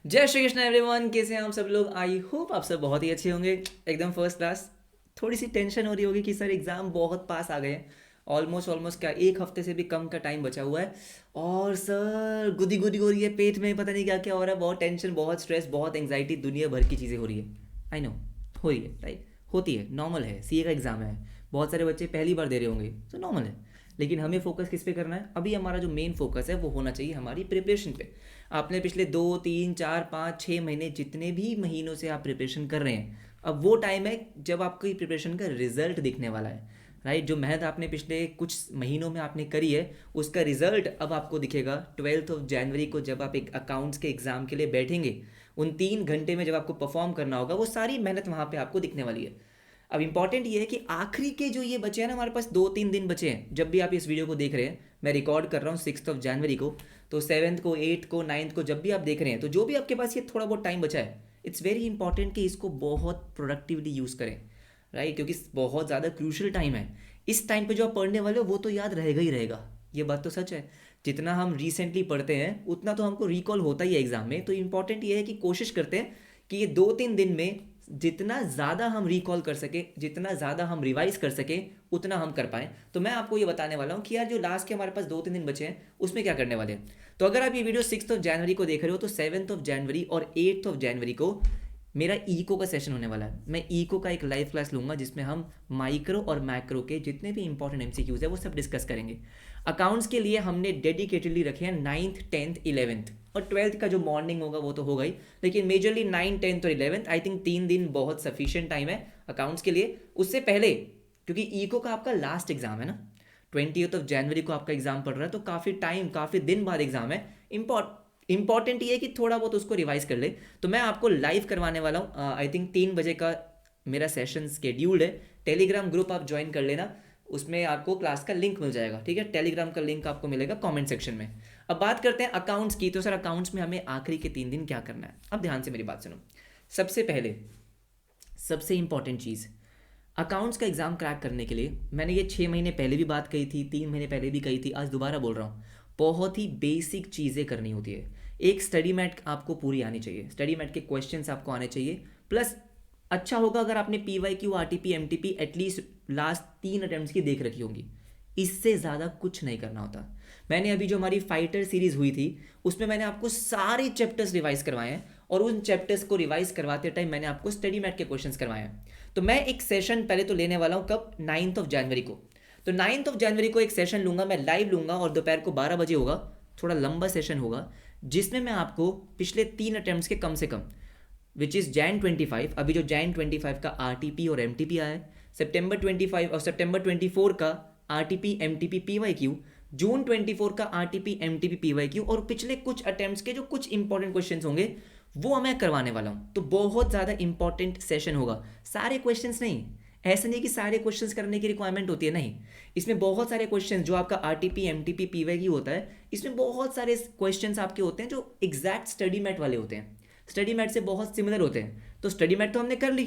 जय श्री कृष्ण एवरीवन, कैसे हैं आप सब लोग। आई होप आप सब बहुत ही अच्छे होंगे, एकदम फर्स्ट क्लास। थोड़ी सी टेंशन हो रही होगी कि सर एग्ज़ाम बहुत पास आ गए हैं। ऑलमोस्ट ऑलमोस्ट क्या एक हफ्ते से भी कम का टाइम बचा हुआ है। और सर गुदी गुदी हो रही है पेट में, पता नहीं क्या क्या हो रहा है। बहुत टेंशन, बहुत स्ट्रेस, बहुत एंग्जाइटी, दुनिया भर की चीज़ें हो रही है। आई नो, हो रही है, राइट, होती है, नॉर्मल है। सीए का एग्ज़ाम है, बहुत सारे बच्चे पहली बार दे रहे होंगे, तो नॉर्मल है। लेकिन हमें फोकस किस पे करना है? अभी हमारा जो मेन फोकस है वो होना चाहिए हमारी प्रिपरेशन पे। आपने पिछले 2 3 4 5 6 महीने, जितने भी महीनों से आप प्रिपरेशन कर रहे हैं, अब वो टाइम है जब आपकी प्रिपरेशन का रिजल्ट दिखने वाला है। राइट, जो मेहनत आपने पिछले कुछ महीनों में आपने करी है, उसका रिजल्ट अब आपको दिखेगा 12 जनवरी को, जब आप एक अकाउंट्स के एग्ज़ाम के लिए बैठेंगे। उन 3 घंटे में जब आपको परफॉर्म करना होगा, वो सारी मेहनत वहाँ पे आपको दिखने वाली है। अब इंपॉर्टेंट ये है कि आखिरी के जो ये बचे हैं ना, हमारे पास 2 3 दिन बचे हैं। जब भी आप इस वीडियो को देख रहे हैं, मैं रिकॉर्ड कर रहा हूँ 6 जनवरी को, तो 7th को, 8th को, 9th को जब भी आप देख रहे हैं, तो जो भी आपके पास ये थोड़ा बहुत टाइम बचा है, इट्स वेरी इंपॉर्टेंट कि इसको बहुत प्रोडक्टिवली यूज़ करें। राइट, क्योंकि बहुत ज़्यादा क्रूशल टाइम है। इस टाइम पे जो आप पढ़ने वाले हो वो तो याद रहेगा ही रहेगा, ये बात तो सच है। जितना हम रिसेंटली पढ़ते हैं उतना तो हमको रिकॉल होता ही है एग्जाम में। तो इंपॉर्टेंट ये है कि कोशिश करते हैं कि ये 2 3 दिन में जितना ज़्यादा हम रिकॉल कर सके, जितना ज़्यादा हम रिवाइज कर सके, उतना हम कर पाएँ। तो मैं आपको ये बताने वाला हूँ कि यार जो लास्ट के हमारे पास 2 3 दिन बचे हैं, उसमें क्या करने वाले हैं। तो अगर आप ये वीडियो 6 जनवरी को देख रहे हो, तो 7 जनवरी और 8 जनवरी को मेरा इको का सेशन होने वाला है। मैं इको का एक लाइव क्लास लूंगा जिसमें हम माइक्रो और मैक्रो के जितने भी इंपॉर्टेंट एमसीक्यूज है वो सब डिस्कस करेंगे। अकाउंट्स के लिए हमने डेडिकेटेडली रखे हैं 9th 10th 11th, और 12th का जो मॉर्निंग होगा वो तो होगा ही, लेकिन मेजरली 9th 10th और 11th, आई थिंक 3 दिन बहुत सफिशियंट टाइम है अकाउंट्स के लिए। उससे पहले, क्योंकि इको का आपका लास्ट एग्जाम है ना, 20th जनवरी को आपका एग्जाम पड़ रहा है, तो काफ़ी टाइम, काफ़ी दिन बाद एग्जाम है। इंपॉर्टेंट ये है कि थोड़ा बहुत उसको रिवाइज कर ले। तो मैं आपको लाइव करवाने वाला हूँ, आई थिंक 3 बजे का मेरा सेशन स्केड्यूल्ड है। टेलीग्राम ग्रुप आप ज्वाइन कर लेना, उसमें आपको क्लास का लिंक मिल जाएगा। ठीक है, टेलीग्राम का लिंक आपको मिलेगा कमेंट सेक्शन में। अब बात करते हैं अकाउंट्स की। तो सर अकाउंट्स में हमें आखिरी के 3 दिन क्या करना है? अब ध्यान से मेरी बात सुनो। सबसे पहले, सबसे इंपॉर्टेंट चीज़, अकाउंट्स का एग्ज़ाम क्रैक करने के लिए, मैंने ये 6 महीने पहले भी बात कही थी, 3 महीने पहले भी कही थी, आज दोबारा बोल रहा हूँ, बहुत ही बेसिक चीज़ें करनी होती है। एक स्टडी मैट आपको पूरी आनी चाहिए, स्टडी मैट के क्वेश्चंस आपको आने चाहिए। प्लस अच्छा होगा अगर आपने PYQ, RTP, MTP at least last 3 attempts की देख रखी होंगी। इससे ज़्यादा कुछ नहीं करना होता। मैंने अभी जो हमारी फाइटर सीरीज़ हुई थी, उसमें मैंने आपको सारे चैप्टर्स रिवाइज करवाए हैं, और उन चैप्टर्स को रिवाइज करवाते टाइम मैंने आपको स्टडी मैट के क्वेश्चंस करवाए हैं। तो मैं एक सेशन पहले तो लेने वाला हूँ, कब? 9th को। तो 9th को एक सेशन लूंगा, मैं लाइव लूंगा, और दोपहर को 12 बजे होगा। थोड़ा लंबा सेशन होगा, जिसमें मैं आपको पिछले 3 अटेम्प्ट्स के कम से कम, विच इज़ Jan 25, अभी जो Jan 25 का RTP और MTP आया है, September 25 और September 24 का RTP MTP PYQ, June 24 का RTP MTP PYQ, और पिछले कुछ अटेम्प्ट्स के जो कुछ इंपॉर्टेंट क्वेश्चंस होंगे वो मैं करवाने वाला हूँ। तो बहुत ज़्यादा इंपॉर्टेंट सेशन होगा। सारे क्वेश्चंस नहीं, ऐसा नहीं कि सारे क्वेश्चंस करने की रिक्वायरमेंट होती है, नहीं। इसमें बहुत सारे क्वेश्चंस, जो आपका RTP MTP PYQ होता है, इसमें बहुत सारे क्वेश्चंस आपके होते हैं जो एग्जैक्ट स्टडी मैट वाले होते हैं, स्टडी मैट से बहुत सिमिलर होते हैं। तो स्टडी मैट तो हमने कर ली,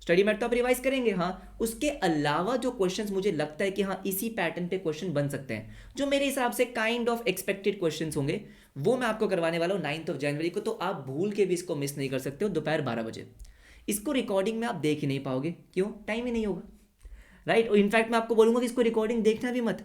स्टडी मैट तो आप रिवाइज करेंगे, हाँ। उसके अलावा जो क्वेश्चंस मुझे लगता है कि हाँ इसी पैटर्न पे क्वेश्चन बन सकते हैं, जो मेरे हिसाब से काइंड ऑफ एक्सपेक्टेड क्वेश्चंस होंगे, वो मैं आपको करवाने वाला हूँ 9th को। तो आप भूल के भी इसको मिस नहीं कर सकते हो। दोपहर 12 बजे इसको रिकॉर्डिंग में आप देख ही नहीं पाओगे, क्यों? टाइम ही नहीं होगा, राइट। और इनफैक्ट मैं आपको बोलूंगा कि इसको रिकॉर्डिंग देखना भी मत।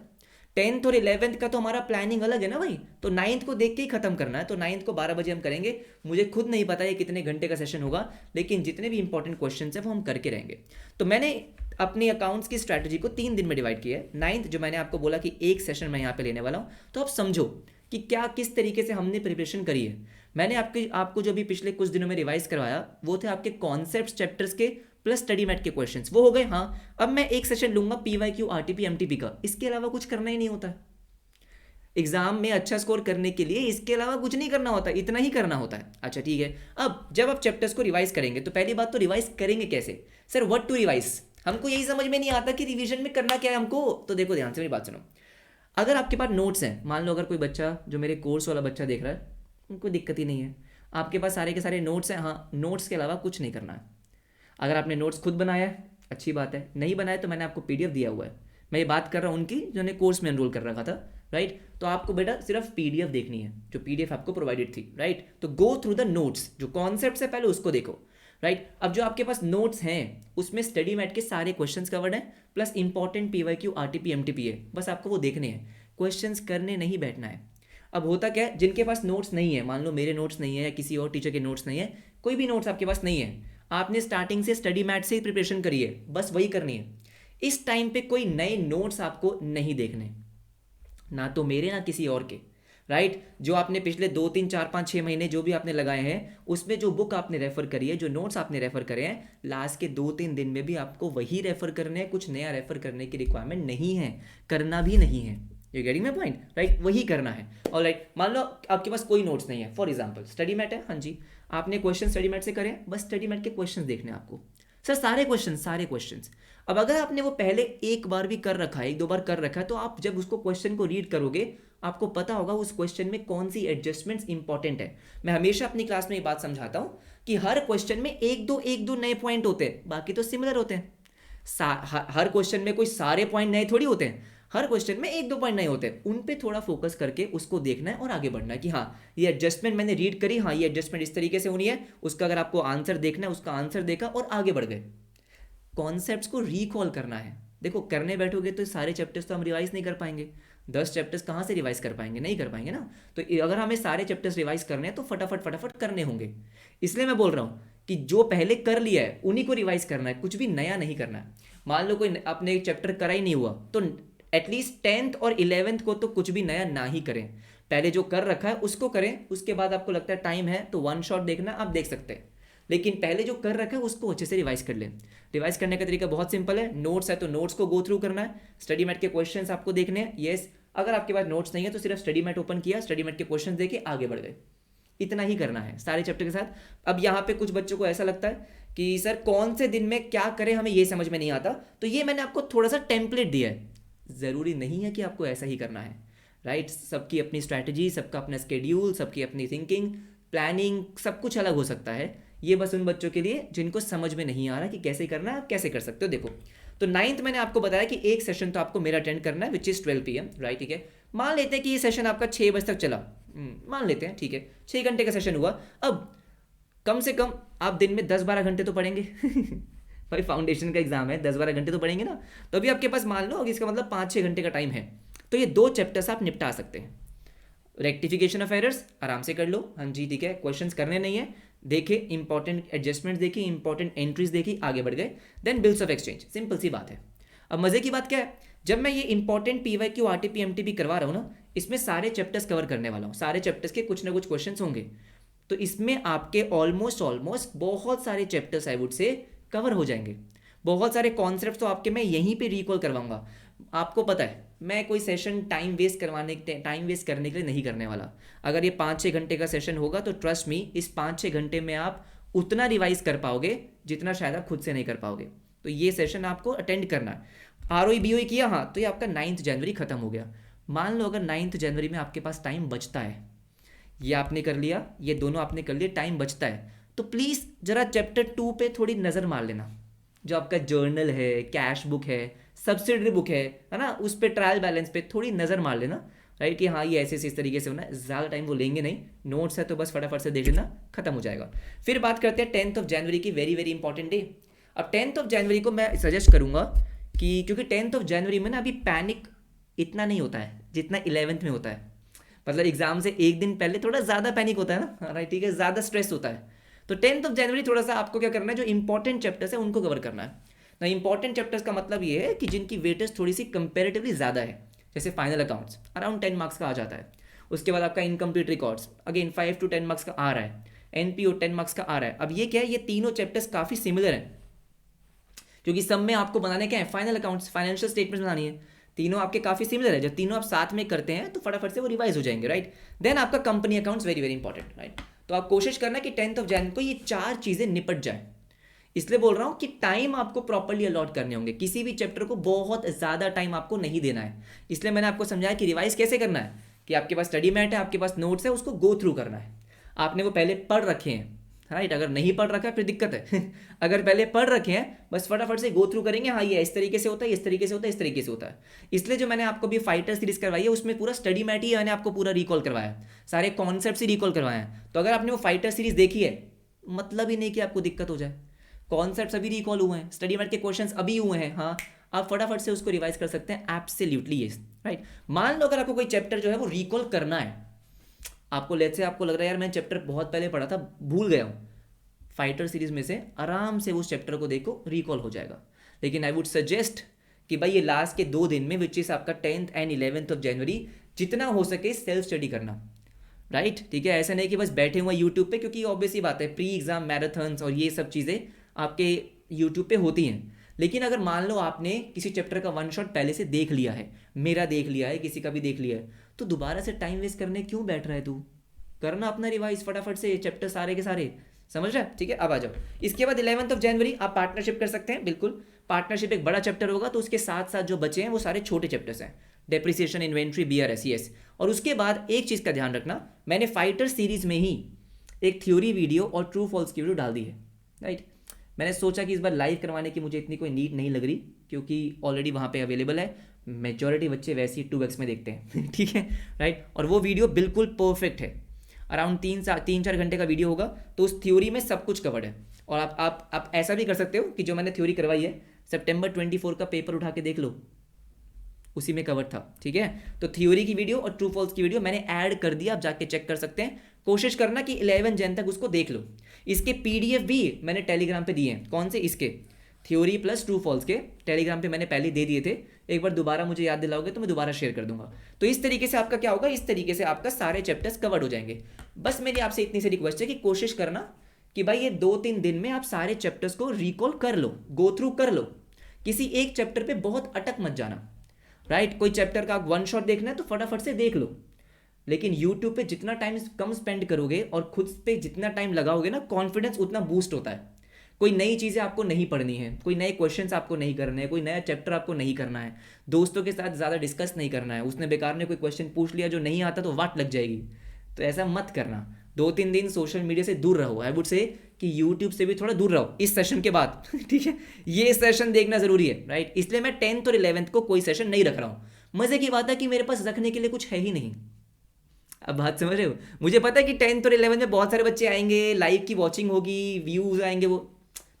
10th और 11th का तो हमारा प्लानिंग अलग है ना भाई, तो 9th को देख के ही खत्म करना है। तो 9th को 12 बजे हम करेंगे। मुझे खुद नहीं पता ये कितने घंटे का सेशन होगा, लेकिन जितने भी इंपॉर्टेंट क्वेश्चन है वो हम करके रहेंगे। तो मैंने अपनी अकाउंट्स की स्ट्रैटेजी को 3 दिन में डिवाइड किया है। 9th जो मैंने आपको बोला कि एक सेशन मैं यहाँ पे लेने वाला हूँ, तो आप समझो कि क्या किस तरीके से हमने प्रिपरेशन करी है। मैंने आपको जो भी पिछले कुछ दिनों में रिवाइज करवाया, वो थे आपके कॉन्सेप्ट चैप्टर्स के प्लस स्टडी मैट के क्वेश्चंस, वो हो गए, हाँ। अब मैं एक सेशन लूंगा PYQ RTP MTP का, इसके अलावा कुछ करना ही नहीं होता है एग्जाम में अच्छा स्कोर करने के लिए। इसके अलावा कुछ नहीं करना होता, इतना ही करना होता है। अच्छा ठीक है, अब जब आप चैप्टर्स को रिवाइज करेंगे, तो पहली बात तो रिवाइज करेंगे कैसे? सर व्हाट टू रिवाइज, हमको यही समझ में नहीं आता कि रिवीजन में करना क्या है हमको। तो देखो ध्यान से मेरी बात सुनो। अगर आपके पास नोट्स हैं, मान लो अगर कोई बच्चा जो मेरे कोर्स वाला बच्चा देख रहा है, उनको दिक्कत ही नहीं है, आपके पास सारे के सारे नोट्स हैं, हाँ। नोट्स के अलावा कुछ नहीं करना है। अगर आपने नोट्स खुद बनाया है, अच्छी बात है। नहीं बनाया तो मैंने आपको PDF दिया हुआ है। मैं ये बात कर रहा हूँ उनकी जिन्होंने कोर्स में एनरोल कर रखा था, राइट। तो आपको बेटा सिर्फ पीडीएफ देखनी है, जो पीडीएफ आपको प्रोवाइडेड थी, राइट। तो गो थ्रू द नोट्स, जो कॉन्सेप्ट है पहले उसको देखो, राइट। अब जो आपके पास नोट्स हैं उसमें स्टडी मैट के सारे क्वेश्चंस कवर्ड हैं, plus important PYQ RTP MTP है, बस आपको वो देखने हैं, क्वेश्चंस करने नहीं बैठना है। अब होता क्या है, जिनके पास नोट्स नहीं है, मान लो मेरे नोट्स नहीं है या किसी और टीचर के नोट्स नहीं है, कोई भी नोट्स आपके पास नहीं है, आपने स्टार्टिंग से स्टडी मैट से ही प्रिपरेशन करी है, बस वही करनी है। इस टाइम पे कोई नए नोट्स आपको नहीं देखने, ना तो मेरे ना किसी और के, राइट। जो आपने पिछले 2 3 4 5 6 महीने जो भी आपने लगाए हैं, उसमें जो बुक आपने रेफर करी है, जो नोट्स आपने रेफर करे हैं, लास्ट के 2 3 दिन में भी आपको वही रेफर करने हैं, कुछ नया रेफर करने की रिक्वायरमेंट नहीं है, करना भी नहीं है। You getting my point, right. वही करना है। और राइट, मान लो आपके पास कोई नोट्स नहीं है, फॉर एग्जाम्पल स्टडी मैट है, हाँ जी, आपने क्वेश्चन स्टडी मैट से करें, बस स्टडी मैट के क्वेश्चन देखने हैं आपको, सर सारे क्वेश्चंस। अब अगर आपने वो पहले एक बार भी कर रखा है, 1 2 बार कर रखा है, तो आप जब उसको क्वेश्चन को रीड करोगे, आपको पता होगा उस क्वेश्चन में कौन सी एडजस्टमेंट्स इंपॉर्टेंट है। मैं हमेशा अपनी क्लास में ये बात समझाता हूँ कि हर क्वेश्चन में एक दो नए पॉइंट होते हैं, बाकी तो सिमिलर होते हैं। हर क्वेश्चन में कोई सारे पॉइंट नए थोड़ी होते हैं, हर क्वेश्चन में 1 2 पॉइंट नए होते हैं, उन पे थोड़ा फोकस करके उसको देखना है और आगे बढ़ना है कि हाँ ये एडजस्टमेंट मैंने रीड करी, हाँ ये एडजस्टमेंट इस तरीके से होनी है, उसका अगर आपको आंसर देखना है, उसका आंसर देखा और आगे बढ़ गए। कॉन्सेप्ट्स को रिकॉल करना है। देखो करने बैठोगे तो सारे चैप्टर्स तो हम रिवाइज नहीं कर पाएंगे, 10 चैप्टर्स कहाँ से रिवाइज कर पाएंगे, नहीं कर पाएंगे ना। तो अगर हमें सारे चैप्टर्स रिवाइज करने हैं तो फटाफट करने होंगे। इसलिए मैं बोल रहा हूँ कि जो पहले कर लिया है उन्हीं को रिवाइज करना है, कुछ भी नया नहीं करना है। मान लो कोई अपने एक चैप्टर करा ही नहीं हुआ, तो एटलीस्ट 10th और 11th को तो कुछ भी नया ना ही करें, पहले जो कर रखा है उसको करें। उसके बाद आपको लगता है टाइम है तो वन शॉट देखना, आप देख सकते हैं, लेकिन पहले जो कर रखा है उसको अच्छे से रिवाइज कर लें। रिवाइज करने का तरीका बहुत सिंपल है, नोट्स है तो नोट्स को गो थ्रू करना है, स्टडी मैट के क्वेश्चंस आपको देखने हैं, यस। अगर आपके पास नोट्स नहीं है तो सिर्फ स्टडी मैट ओपन किया, स्टडी मैट के क्वेश्चंस देके आगे बढ़ गए, इतना ही करना है सारे चैप्टर के साथ। अब यहाँ पे कुछ बच्चों को ऐसा लगता है कि सर कौन से दिन में क्या करें, हमें ये समझ में नहीं आता, तो ये मैंने आपको थोड़ा सा टेम्पलेट दिया है, ज़रूरी नहीं है कि आपको ऐसा ही करना है, राइट। सबकी अपनी स्ट्रैटेजी, सबका अपना स्केड्यूल, सबकी अपनी थिंकिंग, प्लानिंग, सब कुछ अलग हो सकता है। ये बस उन बच्चों के लिए जिनको समझ में नहीं आ रहा कि कैसे करना है, आप कैसे कर सकते हो। देखो तो 9th मैंने आपको बताया कि एक सेशन तो आपको मेरा अटेंड करना है, विच इज़ 12 PM, राइट, ठीक है। मान लेते हैं कि ये सेशन आपका 6 बजे तक चला, मान लेते हैं, ठीक है, 6 घंटे का सेशन हुआ। अब कम से कम आप दिन में 10 12 घंटे तो पढ़ेंगे भाई फाउंडेशन का एग्जाम है, 10 12 घंटे तो पढ़ेंगे ना। तो अभी आपके पास मान लो इसका मतलब 5 6 घंटे का टाइम है, तो ये 2 चैप्टर्स आप निपटा सकते हैं। रेक्टिफिकेशन ऑफ एरर्स आराम से कर लो, हाँ जी, ठीक है, क्वेश्चंस करने नहीं है, देखे इंपॉर्टेंट एडजस्टमेंट देखी, इंपॉर्टेंट एंट्रीज देखी, आगे बढ़ गए, then bills of exchange, simple सी बात है। अब मजे की बात क्या है, जब मैं ये इंपॉर्टेंट पीवाईक्यू आरटीपी एमटीपी करवा रहा हूँ ना, इसमें सारे चैप्टर्स कवर करने वाला हूँ, सारे चैप्टर्स के कुछ ना कुछ क्वेश्चंस होंगे, तो इसमें आपके ऑलमोस्ट बहुत सारे chapters I would say cover हो जाएंगे। बहुत सारे कॉन्सेप्ट तो आपके मैं यहीं पे रिकॉल करवाऊंगा। आपको पता है मैं कोई सेशन टाइम वेस्ट करने के लिए नहीं करने वाला। अगर ये 5 6 घंटे का सेशन होगा तो ट्रस्ट मी, इस 5 6 घंटे में आप उतना रिवाइज कर पाओगे जितना शायद आप खुद से नहीं कर पाओगे। तो ये सेशन आपको अटेंड करना है। ROE BOE किया, हाँ, तो ये आपका 9 जनवरी खत्म हो गया। मान लो अगर 9 जनवरी में आपके पास टाइम बचता है, ये आपने कर लिया, ये दोनों आपने कर लिए, टाइम बचता है, तो प्लीज़ ज़रा चैप्टर 2 पे थोड़ी नज़र मार लेना। जो आपका जर्नल है, कैश बुक है, सब्सिडरी बुक है ना, उस पर ट्रायल बैलेंस पे थोड़ी नज़र मार लेना, राइट, कि हाँ ये ऐसे इस तरीके से होना है। ज़्यादा टाइम वो लेंगे नहीं, नोट्स है तो बस फटाफट से देख लेना, खत्म हो जाएगा। फिर बात करते हैं 10th जनवरी की, वेरी वेरी इंपॉर्टेंट डे। अब 10th जनवरी को मैं सजेस्ट करूँगा कि, क्योंकि 10th जनवरी में ना अभी पैनिक इतना नहीं होता है जितना 11th में होता है। मतलब एग्जाम से एक दिन पहले थोड़ा ज़्यादा पैनिक होता है ना, राइट, ठीक है, ज़्यादा स्ट्रेस होता है। तो 10th जनवरी थोड़ा सा आपको क्या करना है, जो इंपॉर्टेंट चैप्टर्स है उनको कवर करना है ना। इंपॉर्टेंट चैप्टर्स का मतलब ये है कि जिनकी वेटेज थोड़ी सी कंपेरेटिवली ज़्यादा है, जैसे फाइनल अकाउंट्स अराउंड 10 मार्क्स का आ जाता है। उसके बाद आपका incomplete records again 5 to 10 marks का आ रहा है। NPO 10 मार्क्स का आ रहा है। अब ये क्या है, ये तीनों चैप्टर्स काफ़ी सिमिलर हैं, क्योंकि सब में आपको बनाने क्या है, फाइनल अकाउंट्स, फाइनेंशियल स्टेटमेंट्स बनानी है। तीनों आपके काफ़ी सिमिलर है, जब तीनों आप साथ में करते हैं तो फटाफट से वो रिवाइज हो जाएंगे, राइट। देन आपका company accounts very very important, right. तो आप कोशिश करना कि 10th जनवरी को ये 4 चीज़ें निपट जाए। इसलिए बोल रहा हूँ कि टाइम आपको प्रॉपर्ली अलॉट करने होंगे, किसी भी चैप्टर को बहुत ज़्यादा टाइम आपको नहीं देना है। इसलिए मैंने आपको समझाया कि रिवाइज कैसे करना है, कि आपके पास स्टडी मैट है, आपके पास नोट्स है, उसको गो थ्रू करना है। आपने वो पहले पढ़ रखे हैं, राइट। अगर नहीं पढ़ रखा है फिर दिक्कत है अगर पहले पढ़ रखे हैं बस फटाफट से गो थ्रू करेंगे, हाँ ये इस तरीके से होता है, इस तरीके से होता है, इस तरीके से होता है। इसलिए जो मैंने आपको भी फाइटर सीरीज करवाई है उसमें पूरा स्टडी मैट ही मैंने आपको पूरा रिकॉल करवाया है, सारे कॉन्सेप्ट ही रिकॉल करवाए हैं। तो अगर आपने वो फाइटर सीरीज देखी है मतलब ही नहीं कि आपको दिक्कत हो जाए, कॉन्सेप्ट अभी रिकॉल हुए हैं, स्टडी मैट के क्वेश्चन अभी हुए हैं, हाँ आप फटाफट से उसको रिवाइज कर सकते हैं। Absolutely yes, right. मान लो अगर आपको कोई चैप्टर जो है वो रिकॉल करना है, आपको लेट्स से आपको लग रहा है यार मैं चैप्टर बहुत पहले पढ़ा था भूल गया हूँ, फाइटर सीरीज में से आराम से उस चैप्टर को देखो रिकॉल हो जाएगा। लेकिन आई वुड सजेस्ट कि भाई ये लास्ट के 2 दिन में विच इज़ आपका 10th and 11th of January जितना हो सके सेल्फ स्टडी करना, राइट ठीक है। ऐसा नहीं कि बस बैठे हुए यूट्यूब पे, क्योंकि ऑब्वियसली बात है प्री एग्जाम मैराथन्स और ये सब चीज़ें आपके यूट्यूब पे होती हैं। लेकिन अगर मान लो आपने किसी चैप्टर का वन शॉट पहले से देख लिया है, मेरा देख लिया है, किसी का भी देख लिया है, तो दोबारा से टाइम वेस्ट करने क्यों बैठ रहा है तू, करना अपना रिवाइज फटाफट से चैप्टर सारे के सारे, समझ रहा है ठीक है। अब आ जाओ, इसके बाद 11th ऑफ जनवरी आप पार्टनरशिप कर सकते हैं, बिल्कुल पार्टनरशिप एक बड़ा चैप्टर होगा, तो उसके साथ साथ जो बचे हैं वो सारे छोटे चैप्टर्स हैं, डेप्रिसिएशन, इन्वेंट्री, BRS, yes। और उसके बाद एक चीज़ का ध्यान रखना, मैंने फाइटर सीरीज में ही एक थ्योरी वीडियो और ट्रू फॉल्स की वीडियो डाल दी है, राइट। मैंने सोचा कि इस बार लाइव करवाने की मुझे इतनी कोई नीड नहीं लग रही, क्योंकि ऑलरेडी वहाँ पे अवेलेबल है, मेजॉरिटी बच्चे वैसे ही 2x में देखते हैं ठीक है, राइट। और वो वीडियो बिल्कुल परफेक्ट है, अराउंड 3-4 घंटे का वीडियो होगा, तो उस थ्योरी में सब कुछ कवर्ड है। और आप ऐसा भी कर सकते हो कि जो मैंने थ्योरी करवाई है September 24 का पेपर उठा के देख लो, उसी में कवर था, ठीक है। तो थ्योरी की वीडियो और ट्रू फॉल्स की वीडियो मैंने ऐड कर दिया, आप जाके चेक कर सकते हैं। कोशिश करना कि 11 जन तक उसको देख लो। इसके PDF भी मैंने टेलीग्राम पे दिए हैं, कौन से, इसके थ्योरी प्लस ट्रू फॉल्स के टेलीग्राम पे मैंने पहले दे दिए थे, एक बार दोबारा मुझे याद दिलाओगे तो मैं दोबारा शेयर कर दूंगा। तो इस तरीके से आपका क्या होगा, इस तरीके से आपका सारे चैप्टर्स कवर्ड हो जाएंगे। बस मेरी आपसे इतनी सी रिक्वेस्ट है कि कोशिश करना कि भाई ये 2-3 दिन में आप सारे चैप्टर्स को रिकॉल कर लो, गो थ्रू कर लो, किसी एक चैप्टर पे बहुत अटक मत जाना, राइट। कोई चैप्टर का वन शॉट देखना है तो फटाफट से देख लो, लेकिन यूट्यूब पे जितना टाइम कम स्पेंड करोगे और खुद पे जितना टाइम लगाओगे ना, कॉन्फिडेंस उतना बूस्ट होता है। कोई नई चीज़ें आपको नहीं पढ़नी है, कोई नए क्वेश्चंस आपको नहीं करने हैं, कोई नया चैप्टर आपको नहीं करना है, दोस्तों के साथ ज़्यादा डिस्कस नहीं करना है, उसने बेकार ने कोई क्वेश्चन पूछ लिया जो नहीं आता तो वाट लग जाएगी, तो ऐसा मत करना। 2-3 दिन सोशल मीडिया से दूर रहो, आई वुड से कि यूट्यूब से भी थोड़ा दूर रहो इस सेशन के बाद ठीक है, ये सेशन देखना ज़रूरी है, राइट। इसलिए मैं 10th और 11th को कोई सेशन नहीं रख रहा हूँ। मज़े की बात है कि मेरे पास रखने के लिए कुछ है ही नहीं। अब बात समझ रहे हो, मुझे पता है कि 10th और 11th में बहुत सारे बच्चे आएंगे, लाइव की वॉचिंग होगी, व्यूज़ आएंगे, वो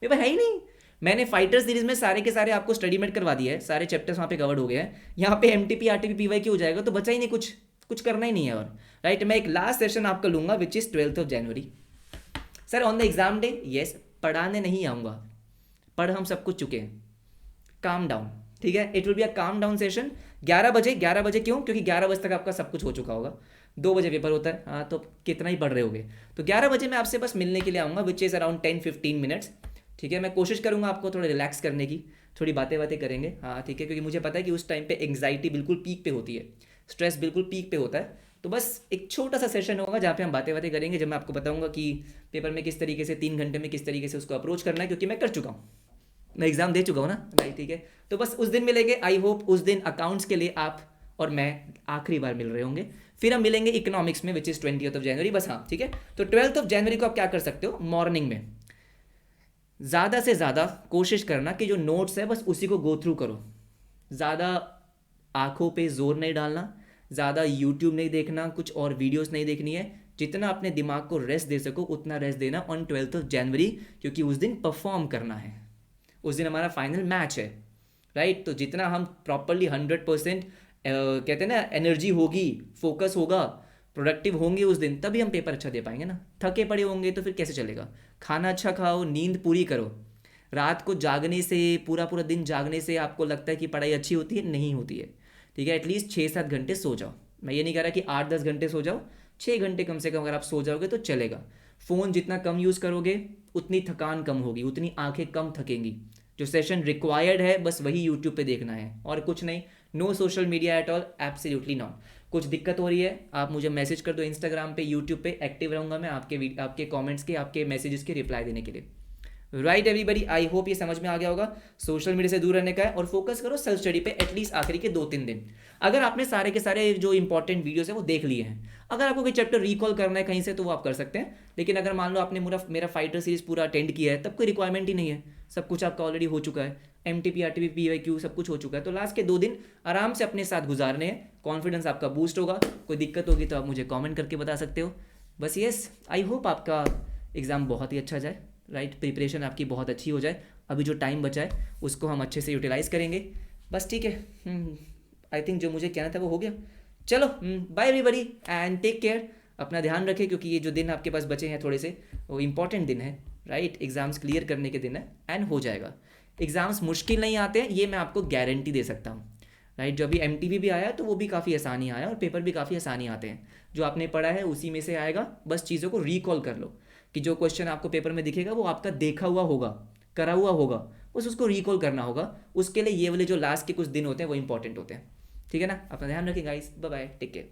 मेरे पास है ही नहीं। मैंने फाइटर सीरीज में सारे के सारे आपको स्टडी मेट करवा दिया है, सारे चैप्टर्स वहाँ पे कवर्ड हो गए हैं। यहाँ पे MTP RTP PY हो जाएगा, तो बचा ही नहीं, कुछ करना ही नहीं है। और राइट, मैं एक लास्ट सेशन आपका लूंगा which is 12th of January. Sir on the exam day, yes, पढ़ाने नहीं आऊँगा, पढ़ हम सब कुछ चुके हैं, काम डाउन, ठीक है। It will be a calm down session 11 बजे। 11 बजे क्यों? क्योंकि 11 बजे तक आपका सब कुछ हो चुका होगा, 2 बजे पेपर होता है, हाँ तो कितना ही पढ़ रहे होगे। तो 11 बजे मैं आपसे बस मिलने के लिए आऊँगा, विच इज़ अराउंड 10-15 मिनट्स, ठीक है। मैं कोशिश करूँगा आपको थोड़ा रिलैक्स करने की, थोड़ी बातें करेंगे, हाँ ठीक है, क्योंकि मुझे पता है कि उस टाइम पे एंग्जाइटी बिल्कुल पीक पे होती है, स्ट्रेस बिल्कुल पीक पे होता है। तो बस एक छोटा सा सेशन होगा जहाँ पे हम बातें करेंगे, जब मैं आपको बताऊंगा कि पेपर में किस तरीके से 3 घंटे में किस तरीके से उसको अप्रोच करना है, क्योंकि मैं कर चुका हूँ, मैं एग्जाम दे चुका हूँ ना भाई, ठीक है। तो बस उस दिन मिलेंगे, आई होप उस दिन अकाउंट्स के लिए आप और मैं आखिरी बार मिल रहे होंगे। फिर हम मिलेंगे इकोनॉमिक्स में, which is 20th of January, बस हाँ ठीक है। तो 12th ऑफ जनवरी को आप क्या कर सकते हो, मॉर्निंग में ज़्यादा से ज़्यादा कोशिश करना कि जो नोट्स है बस उसी को गो थ्रू करो, ज़्यादा आंखों पे जोर नहीं डालना, ज़्यादा यूट्यूब नहीं देखना, कुछ और वीडियोस नहीं देखनी है, जितना अपने दिमाग को रेस्ट दे सको उतना रेस्ट देना ऑन 12th ऑफ जनवरी, क्योंकि उस दिन परफॉर्म करना है, उस दिन हमारा फाइनल मैच है, राइट। तो जितना हम प्रॉपरली 100% कहते हैं ना एनर्जी होगी, फोकस होगा, प्रोडक्टिव होंगे उस दिन, तभी हम पेपर अच्छा दे पाएंगे ना। थके पड़े होंगे तो फिर कैसे चलेगा। खाना अच्छा खाओ, नींद पूरी करो, रात को जागने से, पूरा पूरा दिन जागने से आपको लगता है कि पढ़ाई अच्छी होती है, नहीं होती है, ठीक है। एटलीस्ट 6-7 घंटे सो जाओ, मैं ये नहीं कह रहा कि 8-10 घंटे सो जाओ, 6 घंटे कम से कम अगर आप सो जाओगे तो चलेगा। फ़ोन जितना कम यूज़ करोगे उतनी थकान कम होगी, उतनी आंखें कम थकेंगी। जो सेशन रिक्वायर्ड है बस वही यूट्यूब पे देखना है और कुछ नहीं, no social media at all, absolutely not. कुछ दिक्कत हो रही है आप मुझे मैसेज कर दो इंस्टाग्राम पे, यूट्यूब पे एक्टिव रहूँगा मैं, आपके कमेंट्स के, आपके मैसेजेस के रिप्लाई देने के लिए। राइट एवरीबडी, आई होप ये समझ में आ गया होगा। सोशल मीडिया से दूर रहने का है और फोकस करो सेल्फ स्टडी पे एटलीस्ट आखिरी के 2-3 दिन। अगर आपने सारे के सारे जो इंपॉर्टेंट वीडियोस है वो देख लिए हैं, अगर आपको कोई चैप्टर रिकॉल करना है कहीं से तो वो आप कर सकते हैं। लेकिन अगर मान लो आपने मेरा फाइटर सीरीज पूरा अटेंड किया है, तब कोई रिक्वायरमेंट ही नहीं है, सब कुछ आपका ऑलरेडी हो चुका है, MTP RTP PYQ सब कुछ हो चुका है। तो लास्ट के 2 दिन आराम से अपने साथ गुजारने हैं, कॉन्फिडेंस आपका बूस्ट होगा। कोई दिक्कत होगी तो आप मुझे कॉमेंट करके बता सकते हो। बस यस, आई होप आपका एग्ज़ाम बहुत ही अच्छा जाए, राइट, प्रिपरेशन आपकी बहुत अच्छी हो जाए। अभी जो टाइम बचा है उसको हम अच्छे से यूटिलाइज़ करेंगे। बस ठीक है, आई थिंक जो मुझे कहना था वो हो गया। चलो, bye everybody and take care. अपना ध्यान रखें क्योंकि ये जो दिन आपके पास बचे हैं थोड़े से, वो इंपॉर्टेंट दिन है, राइट, एग्ज़ाम्स क्लियर करने के दिन है एंड हो जाएगा। एग्ज़ाम्स मुश्किल नहीं आते हैं, ये मैं आपको गारंटी दे सकता हूँ, राइट। जो अभी MTV भी आया तो वो भी काफ़ी आसानी आया और पेपर भी काफ़ी आसानी आते हैं। जो आपने पढ़ा है उसी में से आएगा, बस चीज़ों को रिकॉल कर लो कि जो क्वेश्चन आपको पेपर में दिखेगा वो आपका देखा हुआ होगा, करा हुआ होगा, बस उसको रिकॉल करना होगा। उसके लिए ये वाले जो लास्ट के कुछ दिन होते हैं वो इंपॉर्टेंट होते हैं, ठीक है ना। अपना ध्यान रखें guys, bye bye, take care.